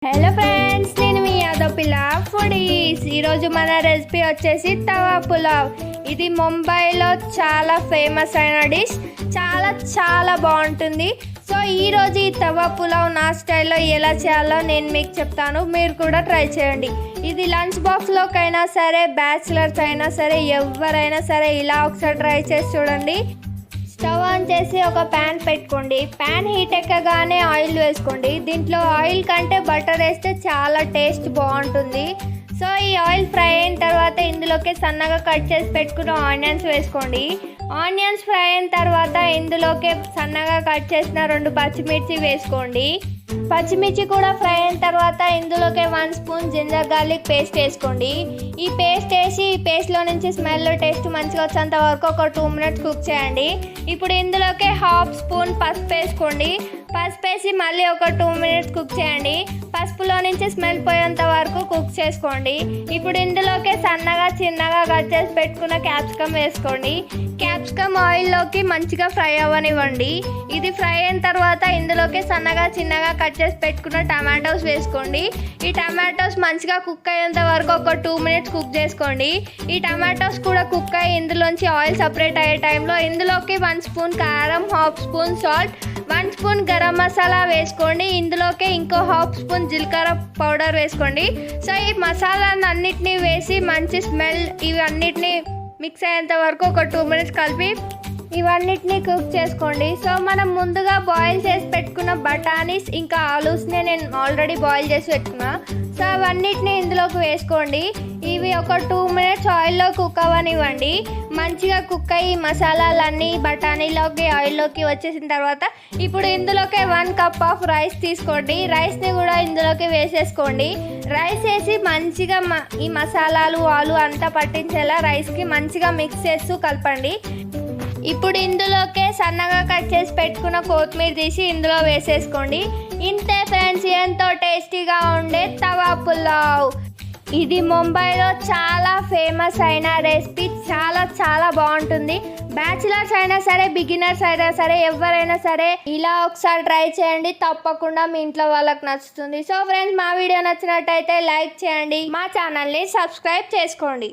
Hello friends, నేను మీ యాదవ్ పిల్ల foodies. ఈరోజు మన రెసిపీ వచ్చేసి తవా పులావ్. ఇది ముంబైలో చాలా ఫేమస్ అయిన డిష్. చాలా బాగుంటుంది. సో ఈరోజు ఈ తవా పులావ్ నా స్టైల్లో ఎలా చేయాలో నేను మీకు చెప్తాను. మీరు కూడా ట్రై చేయండి. ఇది లంచ్ బాక్స్లోకైనా సరే, బ్యాచిలర్స్ అయినా సరే, ఎవరైనా సరే ఇలా ఒకసారి ట్రై చేసి చూడండి. స్టవ్ ఆన్ చేసి ఒక ప్యాన్ పెట్టుకోండి. ప్యాన్ హీట్ ఎక్కగానే ఆయిల్ వేసుకోండి. దీంట్లో ఆయిల్ కంటే బటర్ వేస్తే చాలా టేస్ట్ బాగుంటుంది. సో ఈ ఆయిల్ ఫ్రై అయిన తర్వాత ఇందులోకి సన్నగా కట్ చేసి పెట్టుకున్న ఆనియన్స్ వేసుకోండి. ఆనియన్స్ ఫ్రై అయిన తర్వాత ఇందులోకి సన్నగా కట్ చేసిన 2 పచ్చిమిర్చి వేసుకోండి. పచ్చిమిర్చి కూడా ఫ్రై అయిన తర్వాత ఇందులోకి 1 స్పూన్ జింజర్ గార్లిక్ పేస్ట్ వేసుకోండి. ఈ పేస్ట్ వేసి ఈ పేస్ట్లో నుంచి స్మెల్ టేస్ట్ మంచిగా వచ్చేంత వరకు ఒక 2 మినిట్స్ కుక్ చేయండి. ఇప్పుడు ఇందులోకి 1/2 స్పూన్ పసుపు వేసుకోండి. పసుపు వేసి మళ్ళీ ఒక 2 మినిట్స్ కుక్ చేయండి. పసుపులో నుంచి స్మెల్ పోయేంత వరకు కుక్ చేసుకోండి. ఇప్పుడు ఇందులోకి చిన్నగా కట్ చేసి పెట్టుకున్న క్యాప్సికమ్ వేసుకోండి. క్యాప్సికమ్ ఆయిల్లోకి మంచిగా ఫ్రై అవ్వనివ్వండి. ఇది ఫ్రై అయిన తర్వాత ఇందులోకి చిన్నగా కట్ చేసి పెట్టుకున్న టమాటోస్ వేసుకోండి. ఈ టమాటోస్ మంచిగా కుక్ అయ్యేంత వరకు ఒక 2 మినిట్స్ కుక్ చేసుకోండి. ఈ టమాటోస్ కూడా కుక్ అయ్యి ఇందులోంచి ఆయిల్ సపరేట్ అయ్యే టైంలో ఇందులోకి 1 స్పూన్ కారం, 1/2 spoon salt, 1 spoon garam masala వేసుకోండి. ఇందులోకి ఇంకో 1/2 స్పూన్ జీలకర్ర పౌడర్ వేసుకోండి. సో ఈ మసాలాలన్నిటినీ వేసి మంచి స్మెల్ ఇవన్నిటిని మిక్స్ అయ్యేంత వరకు ఒక 2 మినిట్స్ కలిపి ఇవన్నిటిని కుక్ చేసుకోండి. సో మనం ముందుగా బాయిల్ చేసి పెట్టుకున్న బఠానీస్ ఇంకా ఆలూస్ని నేను ఆల్రెడీ బాయిల్ చేసి పెట్టుకున్నా. సో అవన్నిటిని ఇందులోకి వేసుకోండి. ఇవి ఒక 2 మినిట్స్ ఆయిల్లో కుక్ అవ్వనివ్వండి. మంచిగా కుక్ అయ్యి మసాలాలన్నీ బఠానీలోకి ఆయిల్లోకి వచ్చేసిన తర్వాత ఇప్పుడు ఇందులోకి 1 కప్ ఆఫ్ రైస్ తీసుకోండి. రైస్ని కూడా ఇందులోకి వేసేసుకోండి. రైస్ వేసి మంచిగా ఈ మసాలాలు ఆలు అంతా పట్టించేలా రైస్కి మంచిగా మిక్స్ చేస్తూ కలపండి. ఇప్పుడు ఇందులోకే సన్నగా కట్ చేసి పెట్టుకున్న కొత్తిమీర తీసి ఇందులో వేసేసుకోండి. ఇంతే ఫ్రెండ్స్, ఎంతో టేస్టీగా ఉండే తవా పులావ్. ఇది ముంబైలో చాలా ఫేమస్ అయిన రెసిపీ. చాలా బాగుంటుంది. బ్యాచిలర్స్ అయినా సరే, బిగినర్స్ అయినా సరే, ఎవరైనా సరే ఇలా ఒకసారి ట్రై చేయండి. తప్పకుండా మీ ఇంట్లో వాళ్ళకి నచ్చుతుంది. సో ఫ్రెండ్స్, మా వీడియో నచ్చినట్టయితే లైక్ చేయండి. మా ఛానల్ని సబ్స్క్రైబ్ చేసుకోండి.